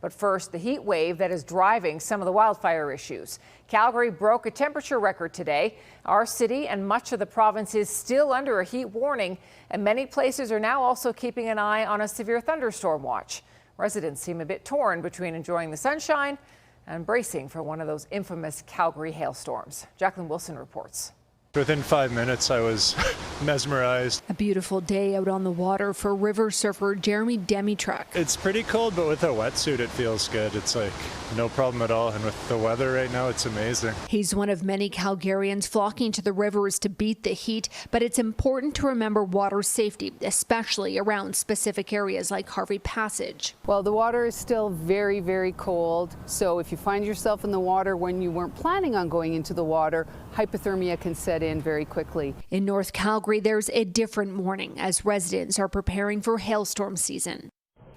But first, the heat wave that is driving some of the wildfire issues. Calgary broke a temperature record today. Our city and much of the province is still under a heat warning, and many places are now also keeping an eye on a severe thunderstorm watch. Residents seem a bit torn between enjoying the sunshine and bracing for one of those infamous Calgary hailstorms. Jacqueline Wilson reports. Within 5 minutes, I was mesmerized. A beautiful day out on the water for river surfer Jeremy Demitruck. It's pretty cold, but with a wetsuit, it feels good. It's like no problem at all. And with the weather right now, it's amazing. He's one of many Calgarians flocking to the rivers to beat the heat, but it's important to remember water safety, especially around specific areas like Harvey Passage. Well, the water is still very, very cold. So if you find yourself in the water when you weren't planning on going into the water, hypothermia can set in very quickly. In North Calgary, there's a different morning as residents are preparing for hailstorm season.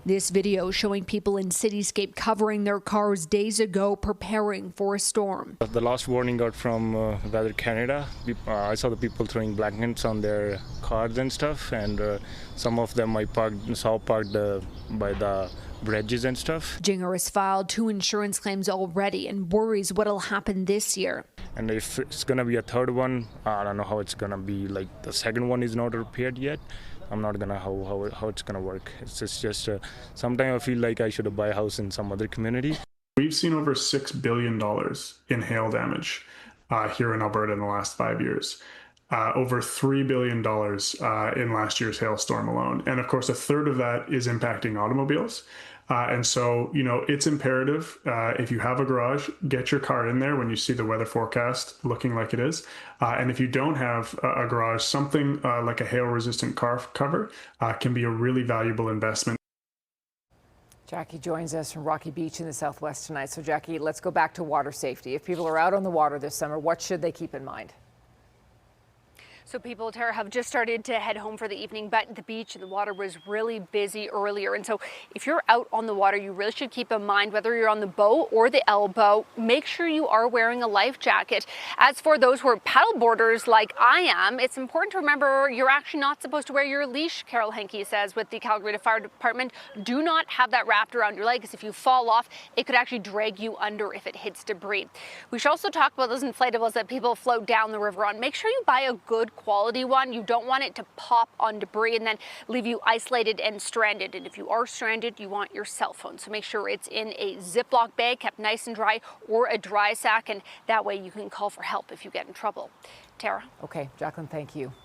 This video showing people in Cityscape covering their cars days ago preparing for a storm. The last warning got from Weather Canada. I saw the people throwing blankets on their cars and stuff, and some of them I saw parked by the bridges and stuff. Jinger has filed 2 insurance claims already and worries what'll happen this year. And if it's going to be a third one, I don't know how it's going to be. Like, the second one is not repaired yet. I'm not going to know how it's going to work. It's just sometimes I feel like I should buy a house in some other community. We've seen over $6 billion in hail damage here in Alberta in the last 5 years. Over $3 billion in last year's hailstorm alone. And of course, a third of that is impacting automobiles. And so, it's imperative, if you have a garage, get your car in there when you see the weather forecast looking like it is. And if you don't have a garage, something like a hail-resistant car cover can be a really valuable investment. Jackie joins us from Rocky Beach in the Southwest tonight. So Jackie, let's go back to water safety. If people are out on the water this summer, what should they keep in mind? So people, Tara, have just started to head home for the evening, but the beach and the water was really busy earlier. And so if you're out on the water, you really should keep in mind, whether you're on the boat or the elbow, make sure you are wearing a life jacket. As for those who are paddleboarders like I am, it's important to remember you're actually not supposed to wear your leash, Carol Henke says with the Calgary Fire Department. Do not have that wrapped around your leg, because if you fall off, it could actually drag you under if it hits debris. We should also talk about those inflatables that people float down the river on. Make sure you buy a good quality one. You don't want it to pop on debris and then leave you isolated and stranded. And if you are stranded, you want your cell phone. So make sure it's in a Ziploc bag, kept nice and dry, or a dry sack, and that way you can call for help if you get in trouble. Tara? Okay, Jacqueline, thank you.